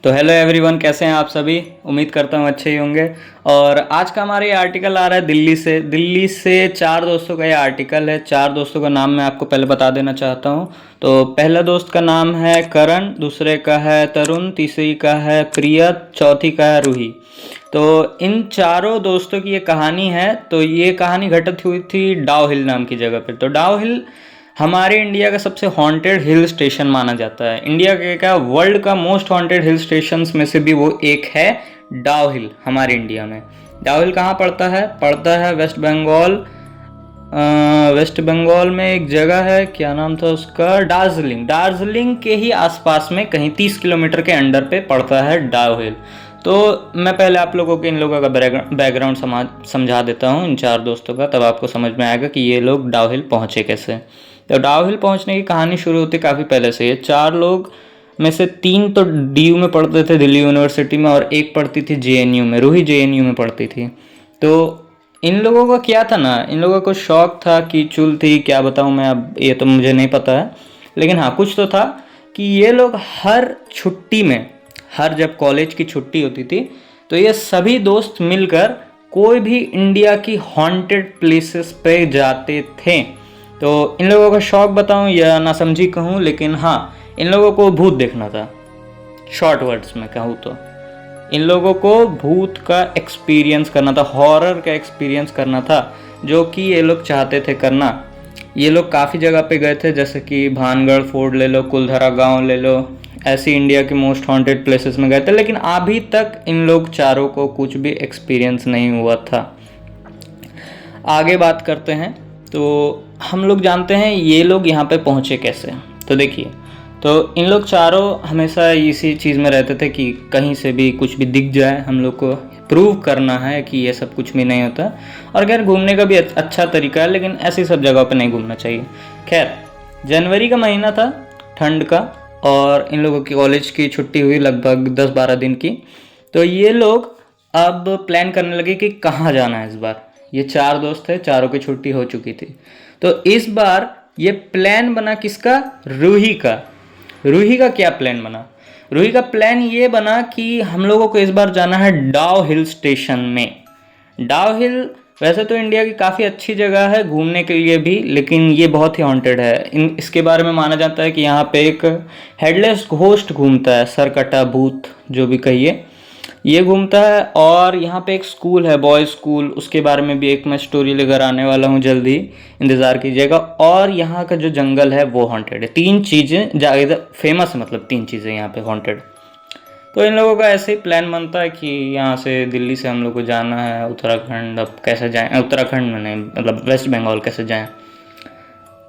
तो hello everyone, कैसे हैं आप सभी। उम्मीद करता हूँ अच्छे ही होंगे। और आज का हमारा ये आर्टिकल आ रहा है दिल्ली से चार दोस्तों का ये आर्टिकल है। चार दोस्तों का नाम मैं आपको पहले बता देना चाहता हूँ। तो पहला दोस्त का नाम है करण, दूसरे का है तरुण, तीसरी का है प्रिया, चौथी का है रूही। तो इन चारों दोस्तों की ये कहानी है। तो ये कहानी घटित हुई थी डाउ हिल नाम की जगह पर। तो डाउ हिल हमारे इंडिया का सबसे हॉन्टेड हिल स्टेशन माना जाता है। इंडिया के क्या, वर्ल्ड का मोस्ट हॉन्टेड हिल स्टेशंस में से भी वो एक है डाउ हिल हमारे इंडिया में। डाउ हिल कहाँ पड़ता है? पड़ता है वेस्ट बंगाल। वेस्ट बंगाल में एक जगह है, क्या नाम था उसका, दार्जिलिंग के ही आसपास में कहीं 30 किलोमीटर के अंडर पे पड़ता है डाउ हिल। तो मैं पहले आप लोगों को इन लोगों का बैकग्राउंड समझा देता हूँ, इन चार दोस्तों का, तब आपको समझ में आएगा कि ये लोग डाउ हिल पहुँचे कैसे। तो डाउ हिल पहुँचने की कहानी शुरू होती काफ़ी पहले से। ये चार लोग में से तीन तो डीयू में पढ़ते थे, दिल्ली यूनिवर्सिटी में, और एक पढ़ती थी जेएनयू में, रूही जेएनयू में पढ़ती थी। तो इन लोगों का क्या था ना, इन लोगों को शौक था कि चुल थी, क्या बताऊँ मैं, अब ये तो मुझे नहीं पता है, लेकिन हाँ कुछ तो था कि ये लोग हर छुट्टी में, हर जब कॉलेज की छुट्टी होती थी तो ये सभी दोस्त मिलकर कोई भी इंडिया की हॉन्टेड प्लेसेस पे जाते थे। तो इन लोगों का शौक बताऊं या ना समझी कहूँ, लेकिन हाँ इन लोगों को भूत देखना था। शॉर्ट वर्ड्स में कहूँ तो इन लोगों को भूत का एक्सपीरियंस करना था, हॉरर का एक्सपीरियंस करना था, जो कि ये लोग चाहते थे करना। ये लोग काफ़ी जगह पे गए थे, जैसे कि भानगढ़ फोर्ट ले लो, कुलधरा गांव ले लो, ऐसी इंडिया के मोस्ट हॉन्टेड प्लेसेस में गए थे, लेकिन अभी तक इन लोग चारों को कुछ भी एक्सपीरियंस नहीं हुआ था। आगे बात करते हैं। तो हम लोग जानते हैं ये लोग यहाँ पे पहुँचे कैसे। तो देखिए, तो इन लोग चारों हमेशा इसी चीज़ में रहते थे कि कहीं से भी कुछ भी दिख जाए, हम लोग को प्रूव करना है कि ये सब कुछ भी नहीं होता। और खैर घूमने का भी अच्छा तरीका है, लेकिन ऐसी सब जगह पे नहीं घूमना चाहिए। खैर जनवरी का महीना था, ठंड का, और इन लोगों की कॉलेज की छुट्टी हुई लगभग 10-12 दिन की। तो ये लोग अब प्लान करने लगे कि कहाँ जाना है इस बार। ये चार दोस्त थे, चारों की छुट्टी हो चुकी थी। तो इस बार ये प्लान बना किसका? रूही का। रूही का क्या प्लान बना? रूही का प्लान ये बना कि हम लोगों को इस बार जाना है डाउ हिल स्टेशन में। डाउ हिल वैसे तो इंडिया की काफ़ी अच्छी जगह है घूमने के लिए भी, लेकिन ये बहुत ही हॉन्टेड है। इसके बारे में माना जाता है कि यहाँ पे एक हेडलेस घोस्ट घूमता है, सरकटा भूत जो भी कहिए, ये घूमता है। और यहाँ पे एक स्कूल है, बॉयज़ स्कूल, उसके बारे में भी एक मैं स्टोरी लेकर आने वाला हूँ जल्दी, इंतज़ार कीजिएगा। और यहाँ का जो जंगल है वो हॉन्टेड है। तीन चीज़ें ज़्यादा फेमस है, मतलब तीन चीज़ें यहाँ पे हॉन्टेड। तो इन लोगों का ऐसे ही प्लान बनता है कि यहाँ से, दिल्ली से हम लोग को जाना है उत्तराखंड। अब कैसे जाएँ? उत्तराखंड में नहीं, मतलब वेस्ट बंगाल कैसे जाएँ?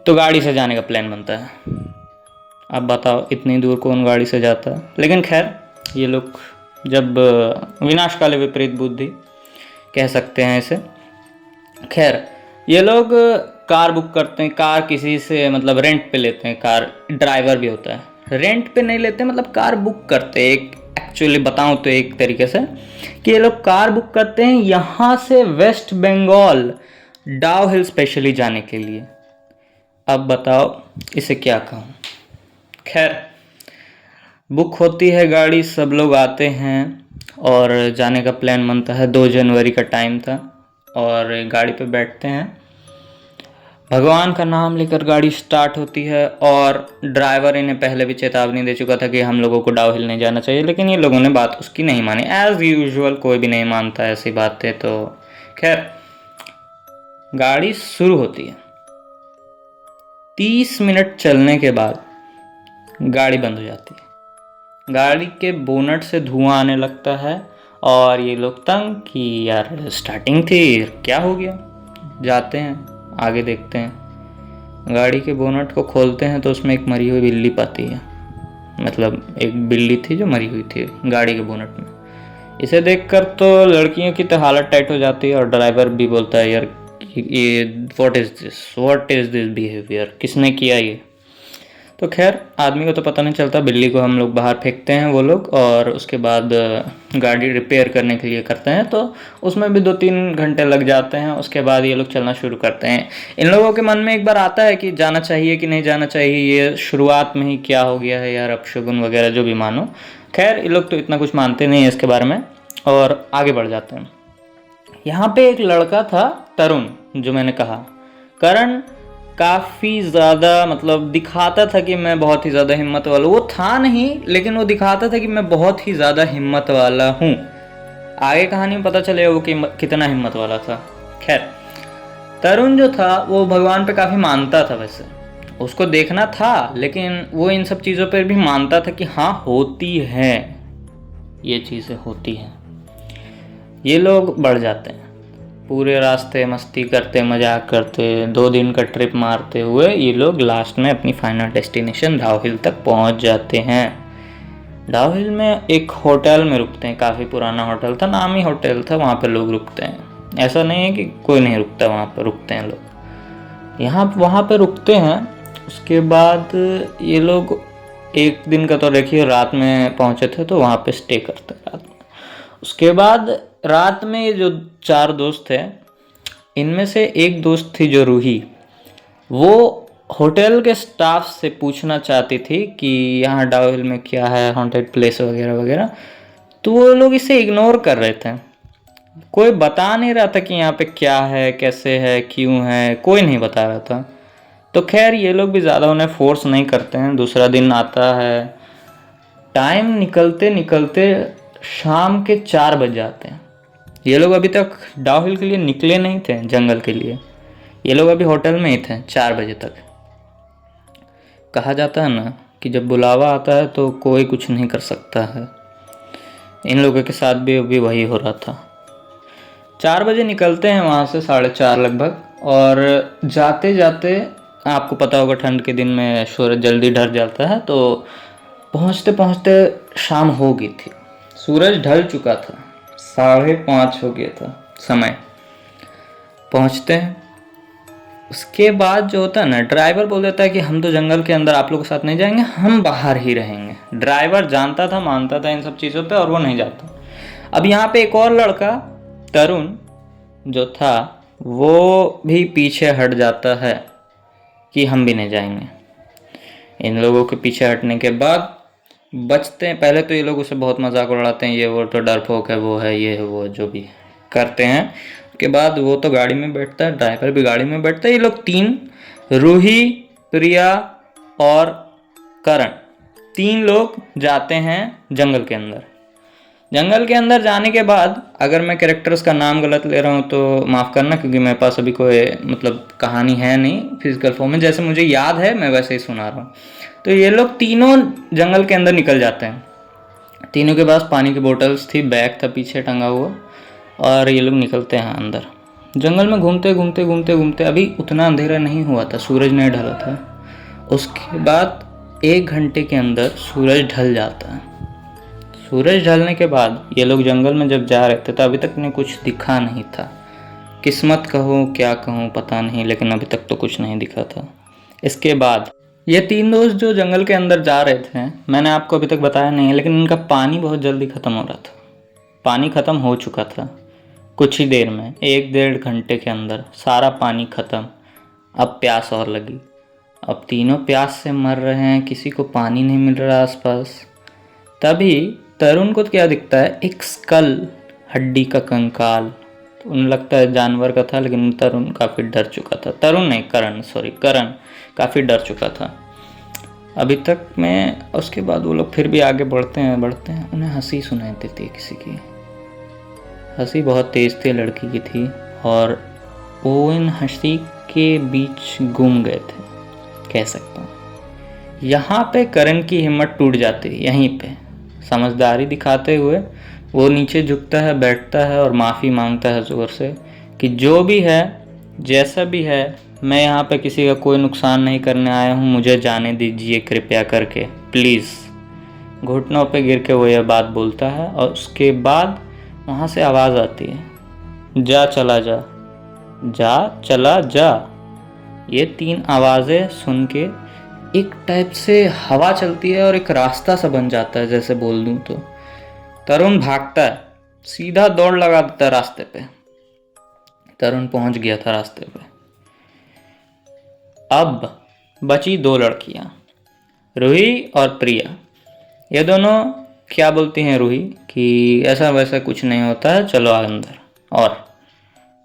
तो गाड़ी से जाने का प्लान बनता है। अब बताओ इतनी दूर कौन गाड़ी से जाता है? लेकिन खैर ये लोग जब विनाशकाले विपरीत बुद्धि कह सकते हैं इसे। खैर ये लोग कार बुक करते हैं, कार किसी से मतलब रेंट पे लेते हैं, कार ड्राइवर भी होता है, रेंट पे नहीं लेते, मतलब कार बुक करते हैं। एक एक्चुअली बताऊं तो एक तरीके से कि ये लोग कार बुक करते हैं यहाँ से वेस्ट बंगाल डाउ हिल स्पेशली जाने के लिए। अब बताओ इसे क्या कहूँ। खैर बुक होती है गाड़ी, सब लोग आते हैं और जाने का प्लान बनता है। 2 जनवरी का टाइम था और गाड़ी पे बैठते हैं, भगवान का नाम लेकर गाड़ी स्टार्ट होती है। और ड्राइवर इन्हें पहले भी चेतावनी दे चुका था कि हम लोगों को डाउ हिल नहीं जाना चाहिए, लेकिन ये लोगों ने बात उसकी नहीं मानी। एज़ यूजुअल कोई भी नहीं मानता ऐसी बातें। तो खैर गाड़ी शुरू होती है, 30 मिनट चलने के बाद गाड़ी बंद हो जाती है। गाड़ी के बोनट से धुआं आने लगता है और ये लोग तंग कि यार स्टार्टिंग थी, क्या हो गया। जाते हैं आगे, देखते हैं, गाड़ी के बोनट को खोलते हैं तो उसमें एक मरी हुई बिल्ली पाती है। मतलब एक बिल्ली थी जो मरी हुई थी गाड़ी के बोनट में। इसे देखकर तो लड़कियों की तो हालत टाइट हो जाती है और ड्राइवर भी बोलता है यार ये व्हाट इज़ दिस बिहेवियर, किसने किया ये। तो खैर आदमी को तो पता नहीं चलता, बिल्ली को हम लोग बाहर फेंकते हैं वो लोग, और उसके बाद गाड़ी रिपेयर करने के लिए करते हैं। तो उसमें भी 2-3 घंटे लग जाते हैं। उसके बाद ये लोग चलना शुरू करते हैं। इन लोगों के मन में एक बार आता है कि जाना चाहिए कि नहीं जाना चाहिए, ये शुरुआत में ही क्या हो गया है यार, अपशगुन वगैरह जो भी मानो। खैर ये लोग तो इतना कुछ मानते नहीं है इसके बारे में, और आगे बढ़ जाते हैं। यहाँ पे एक लड़का था तरुण, जो मैंने कहा। करण काफ़ी ज़्यादा मतलब दिखाता था कि मैं बहुत ही ज़्यादा हिम्मत वाला, वो था नहीं लेकिन वो दिखाता था कि मैं बहुत ही ज़्यादा हिम्मत वाला हूँ। आगे कहानी में पता चलेगा वो कि कितना हिम्मत वाला था। खैर तरुण जो था वो भगवान पे काफ़ी मानता था। वैसे उसको देखना था लेकिन वो इन सब चीज़ों पर भी मानता था कि हाँ होती है, ये चीज़ें होती हैं। ये लोग बढ़ जाते हैं, पूरे रास्ते मस्ती करते मजाक करते 2 दिन का ट्रिप मारते हुए ये लोग लास्ट में अपनी फाइनल डेस्टिनेशन डाउ हिल तक पहुंच जाते हैं। डाउ हिल में एक होटल में रुकते हैं, काफ़ी पुराना होटल था, नामी होटल था, वहाँ पे लोग रुकते हैं। ऐसा नहीं है कि कोई नहीं रुकता, वहाँ पे रुकते हैं लोग। वहाँ पे रुकते हैं। उसके बाद ये लोग एक दिन का तो देखिए रात में पहुँचे थे तो वहाँ पे स्टे करते हैं रात में। उसके बाद रात में ये जो 4 दोस्त थे, इनमें से एक दोस्त थी जो रूही, वो होटल के स्टाफ से पूछना चाहती थी कि यहाँ डाउ हिल में क्या है, हॉन्टेड प्लेस वगैरह वगैरह। तो वो लोग इसे इग्नोर कर रहे थे, कोई बता नहीं रहा था कि यहाँ पे क्या है, कैसे है, क्यों है, कोई नहीं बता रहा था। तो खैर ये लोग भी ज़्यादा उन्हें फोर्स नहीं करते हैं। दूसरा दिन आता है, टाइम निकलते निकलते शाम के 4 बज जाते हैं। ये लोग अभी तक डाउ हिल के लिए निकले नहीं थे, जंगल के लिए। ये लोग अभी होटल में ही थे 4 बजे तक। कहा जाता है ना कि जब बुलावा आता है तो कोई कुछ नहीं कर सकता है। इन लोगों के साथ भी अभी वही हो रहा था। 4 बजे निकलते हैं वहाँ से, 4:30 लगभग, और जाते जाते आपको पता होगा ठंड के दिन में सूरज जल्दी ढल जाता है, तो पहुँचते पहुँचते शाम हो गई थी, सूरज ढल चुका था, 5:30 हो गया था समय। पहुँचते हैं, उसके बाद जो होता है ना, ड्राइवर बोल देता है कि हम तो जंगल के अंदर आप लोगों के साथ नहीं जाएंगे, हम बाहर ही रहेंगे। ड्राइवर जानता था, मानता था इन सब चीज़ों पे, और वो नहीं जाता। अब यहाँ पे एक और लड़का तरुण जो था वो भी पीछे हट जाता है कि हम भी नहीं जाएंगे। इन लोगों के पीछे हटने के बाद बचते हैं। पहले तो ये लोग उसे बहुत मजाक उड़ाते हैं, ये वो तो डरपोक है, वो है, ये है, वो जो भी करते हैं। उसके बाद वो तो गाड़ी में बैठता है, ड्राइवर भी गाड़ी में बैठता है। ये लोग 3, रूही, प्रिया और करण, 3 लोग जाते हैं जंगल के अंदर। जंगल के अंदर जाने के बाद, अगर मैं कैरेक्टर्स का नाम गलत ले रहा हूँ तो माफ़ करना, क्योंकि मेरे पास अभी कोई मतलब कहानी है नहीं फिजिकल फॉर्म में, जैसे मुझे याद है मैं वैसे ही सुना रहा हूँ। तो ये लोग तीनों जंगल के अंदर निकल जाते हैं। तीनों के पास पानी की बोतल्स थी, बैग था पीछे टंगा हुआ, और ये लोग निकलते हैं अंदर। जंगल में घूमते घूमते घूमते घूमते, अभी उतना अंधेरा नहीं हुआ था, सूरज नहीं ढला था। उसके बाद 1 घंटे के अंदर सूरज ढल जाता है। सूरज ढलने के बाद ये लोग जंगल में जब जा रहे थे तो अभी तक इन्हें कुछ दिखा नहीं था। किस्मत कहूँ क्या कहूँ पता नहीं, लेकिन अभी तक तो कुछ नहीं दिखा था। इसके बाद ये 3 दोस्त जो जंगल के अंदर जा रहे थे, मैंने आपको अभी तक बताया नहीं है, लेकिन इनका पानी बहुत जल्दी ख़त्म हो रहा था। पानी ख़त्म हो चुका था कुछ ही देर में, 1-1.5 घंटे के अंदर सारा पानी ख़त्म। अब प्यास और लगी। अब तीनों प्यास से मर रहे हैं, किसी को पानी नहीं मिल रहा आसपास। तभी तरुण को क्या दिखता है, एक स्कल, हड्डी का कंकाल। तो उन्हें लगता है जानवर का था, लेकिन तरुण काफ़ी डर चुका था। तरुण नहीं, करण काफ़ी डर चुका था अभी तक में। उसके बाद वो लोग फिर भी आगे बढ़ते हैं। उन्हें हंसी सुनाई देती है, किसी की हंसी बहुत तेज़ थी, लड़की की थी, और वो इन हंसी के बीच गुम गए थे, कह सकता हूँ। यहाँ पे करण की हिम्मत टूट जाती है। यहीं पे समझदारी दिखाते हुए वो नीचे झुकता है, बैठता है और माफ़ी मांगता है ज़ोर से कि जो भी है, जैसा भी है, मैं यहाँ पे किसी का कोई नुकसान नहीं करने आया हूँ, मुझे जाने दीजिए कृपया करके, प्लीज़। घुटनों पे गिर के वो यह बात बोलता है, और उसके बाद वहाँ से आवाज़ आती है, जा चला जा, जा चला जा। ये 3 आवाज़ें सुन के एक टाइप से हवा चलती है और एक रास्ता सा बन जाता है, जैसे बोल दूँ तो। तरुण भागता है, सीधा दौड़ लगा देता है रास्ते पे। तरुण पहुंच गया था रास्ते पे। अब बची 2 लड़कियां, रूही और प्रिया। ये दोनों क्या बोलती हैं रूही कि ऐसा वैसा कुछ नहीं होता है, चलो अंदर। और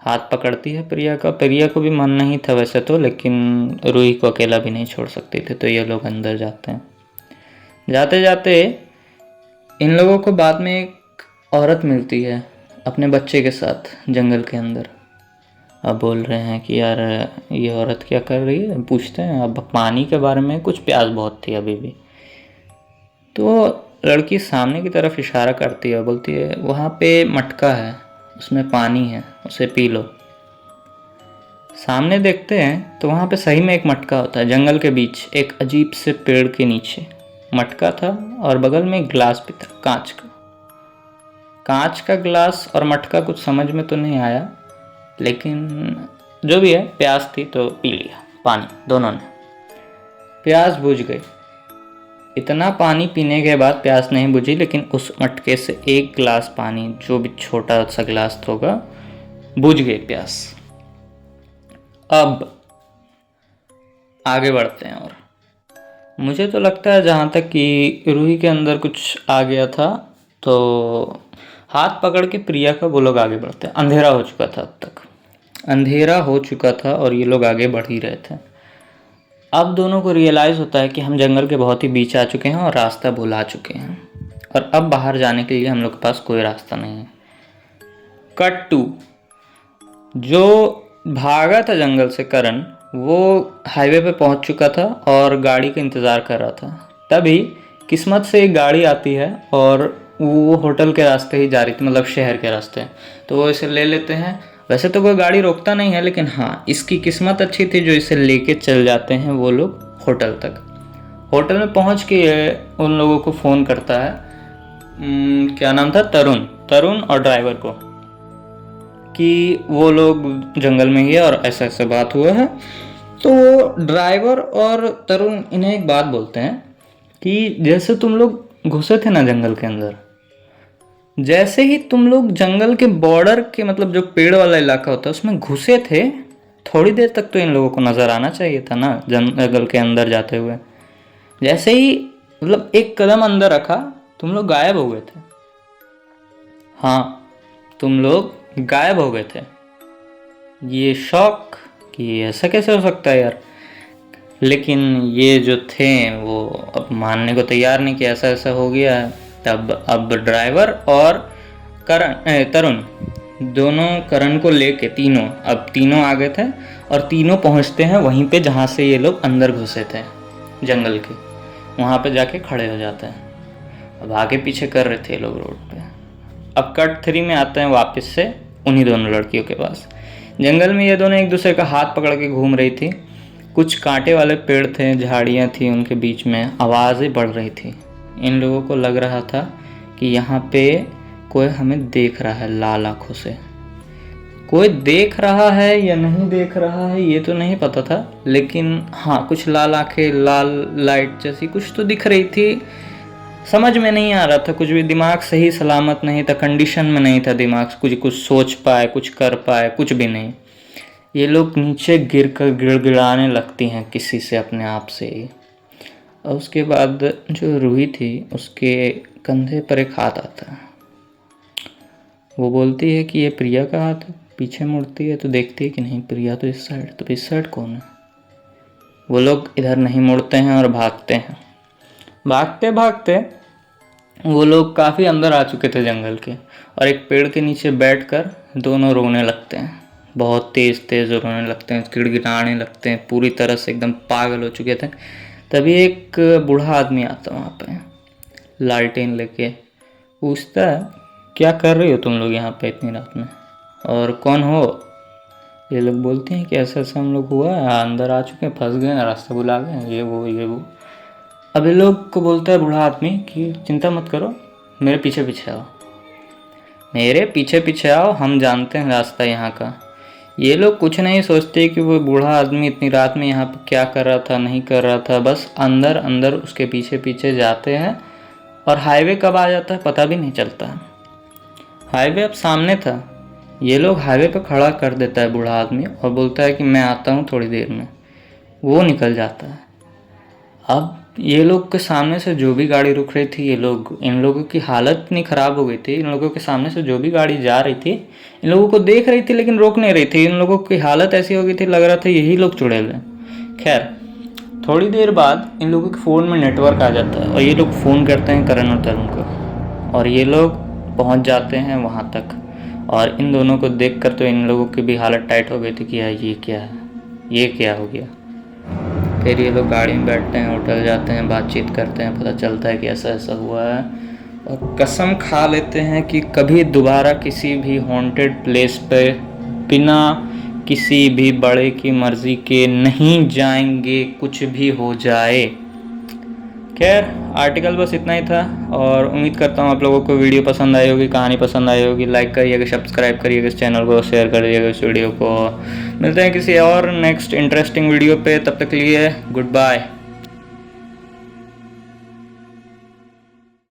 हाथ पकड़ती है प्रिया का। प्रिया को भी मन नहीं था वैसे तो, लेकिन रूही को अकेला भी नहीं छोड़ सकती थी, तो ये लोग अंदर जाते हैं। जाते जाते इन लोगों को बाद में एक औरत मिलती है अपने बच्चे के साथ जंगल के अंदर। अब बोल रहे हैं कि यार ये औरत क्या कर रही है, पूछते हैं। अब पानी के बारे में, कुछ प्यास बहुत थी अभी भी। तो लड़की सामने की तरफ इशारा करती है, बोलती है वहाँ पे मटका है, उसमें पानी है, उसे पी लो। सामने देखते हैं तो वहाँ पे सही में एक मटका होता है। जंगल के बीच एक अजीब से पेड़ के नीचे मटका था, और बगल में एक गिलास भी था, कांच का गिलास और मटका। कुछ समझ में तो नहीं आया, लेकिन जो भी है, प्यास थी तो पी लिया पानी दोनों ने। प्यास बुझ गई। इतना पानी पीने के बाद प्यास नहीं बुझी, लेकिन उस मटके से एक गिलास पानी, जो भी छोटा सा गिलास होगा, बुझ गई प्यास। अब आगे बढ़ते हैं। और मुझे तो लगता है जहाँ तक कि रूही के अंदर कुछ आ गया था, तो हाथ पकड़ के प्रिया का वो लोग आगे बढ़ते हैं। अंधेरा हो चुका था, अब तक अंधेरा हो चुका था और ये लोग आगे बढ़ ही रहे थे। अब दोनों को रियलाइज़ होता है कि हम जंगल के बहुत ही बीच आ चुके हैं और रास्ता भुला चुके हैं, और अब बाहर जाने के लिए हम लोग के पास कोई रास्ता नहीं है। कट टू, जो भागा था जंगल से करण, वो हाईवे पे पहुंच चुका था और गाड़ी का इंतज़ार कर रहा था। तभी किस्मत से एक गाड़ी आती है और वो होटल के रास्ते ही जा रही थी, मतलब शहर के रास्ते। तो वो इसे ले लेते हैं। वैसे तो कोई गाड़ी रोकता नहीं है, लेकिन हाँ, इसकी किस्मत अच्छी थी जो इसे लेके चल जाते हैं वो लोग होटल तक। होटल में पहुंच के उन लोगों को फ़ोन करता है, क्या नाम था, तरुण और ड्राइवर को, कि वो लोग जंगल में ही है और ऐसा ऐसा बात हुआ है। तो वो ड्राइवर और तरुण इन्हें एक बात बोलते हैं कि जैसे तुम लोग घुसे थे ना जंगल के अंदर, जैसे ही तुम लोग जंगल के बॉर्डर के, मतलब जो पेड़ वाला इलाका होता है, उसमें घुसे थे, थोड़ी देर तक तो इन लोगों को नज़र आना चाहिए था ना जंगल के अंदर जाते हुए। जैसे ही मतलब एक कदम अंदर रखा, तुम लोग गायब हो गए थे। हाँ, तुम लोग गायब हो गए थे। ये शौक कि ऐसा कैसे हो सकता है यार। लेकिन ये जो थे वो अब मानने को तैयार नहीं कि ऐसा ऐसा हो गया है। तब अब ड्राइवर और तरुण दोनों करण को लेके तीनों आ गए थे, और तीनों पहुंचते हैं वहीं पे जहाँ से ये लोग अंदर घुसे थे जंगल के। वहाँ पे जाके खड़े हो जाते हैं। अब आगे पीछे कर रहे थे ये लोग रोड पे। अब कट 3 में आते हैं वापस से उन्हीं दोनों लड़कियों के पास। जंगल में ये दोनों एक दूसरे का हाथ पकड़ के घूम रही थी। कुछ कांटे वाले पेड़ थे, झाड़ियाँ थी, उनके बीच में आवाज़ें बढ़ रही थी। इन लोगों को लग रहा था कि यहाँ पे कोई हमें देख रहा है लाल आँखों से। कोई देख रहा है या नहीं देख रहा है ये तो नहीं पता था, लेकिन हाँ, कुछ लाल आँखें, लाल लाइट जैसी कुछ तो दिख रही थी। समझ में नहीं आ रहा था कुछ भी, दिमाग सही सलामत नहीं था, कंडीशन में नहीं था दिमाग कुछ सोच पाए, कुछ कर पाए, कुछ भी नहीं। ये लोग नीचे गिर कर गिड़गिड़ाने लगती हैं किसी से अपने आप से ही। और उसके बाद जो रूही थी उसके कंधे पर एक हाथ आता है। वो बोलती है कि ये प्रिया का हाथ है। पीछे मुड़ती है तो देखती है कि नहीं, प्रिया तो इस साइड, तो इस साइड कौन है। वो लोग इधर नहीं मुड़ते हैं और भागते हैं। भागते भागते वो लोग काफ़ी अंदर आ चुके थे जंगल के, और एक पेड़ के नीचे बैठकर दोनों रोने लगते हैं। बहुत तेज़ तेज़ रोने लगते हैं, गिड़गिड़ाने लगते हैं, पूरी तरह से एकदम पागल हो चुके थे। तभी एक बूढ़ा आदमी आता वहाँ पे लालटेन लेके, पूछता है क्या कर रही हो तुम लोग यहाँ पे इतनी रात में, और कौन हो। ये लोग बोलते हैं कि ऐसा ऐसा हम लोग हुआ है, अंदर आ चुके हैं, फंस गए हैं, रास्ता भुला गए हैं, ये वो। अब ये लोग को बोलता है बूढ़ा आदमी कि चिंता मत करो, मेरे पीछे पीछे आओ, मेरे पीछे पीछे आओ, हम जानते हैं रास्ता यहाँ का। ये लोग कुछ नहीं सोचते कि वो बूढ़ा आदमी इतनी रात में यहाँ पर क्या कर रहा था, नहीं कर रहा था। बस अंदर अंदर उसके पीछे पीछे जाते हैं, और हाईवे कब आ जाता है पता भी नहीं चलता। हाईवे अब सामने था। ये लोग हाईवे पर खड़ा कर देता है बूढ़ा आदमी, और बोलता है कि मैं आता हूँ थोड़ी देर में। वो निकल जाता है। अब ये लोग के सामने से जो भी गाड़ी रुक रही थी, इन लोगों की हालत इतनी ख़राब हो गई थी। इन लोगों के सामने से जो भी गाड़ी जा रही थी, इन लोगों को देख रही थी लेकिन रोक नहीं रही थी। इन लोगों की हालत ऐसी हो गई थी, लग रहा था यही लोग चुड़ैल हैं। खैर, थोड़ी देर बाद इन लोगों के फ़ोन में नेटवर्क आ जाता है और ये लोग फ़ोन करते हैं करण और तरुण को, और ये लोग पहुंच जाते हैं वहां तक। और इन दोनों को देखकर तो इन लोगों की भी हालत टाइट हो गई थी कि यार ये क्या है, ये क्या हो गया। फिर ये लोग गाड़ी में बैठते हैं, होटल जाते हैं, बातचीत करते हैं, पता चलता है कि ऐसा ऐसा हुआ है, और कसम खा लेते हैं कि कभी दोबारा किसी भी हॉन्टेड प्लेस पे बिना किसी भी बड़े की मर्ज़ी के नहीं जाएंगे, कुछ भी हो जाए। खैर, आर्टिकल बस इतना ही था, और उम्मीद करता हूँ आप लोगों को वीडियो पसंद आई होगी, कहानी पसंद आई होगी। लाइक करिएगा, सब्सक्राइब करिएगा इस चैनल को, शेयर करिएगा इस वीडियो को। मिलते हैं किसी और नेक्स्ट इंटरेस्टिंग वीडियो पे, तब तक के लिए गुड बाय।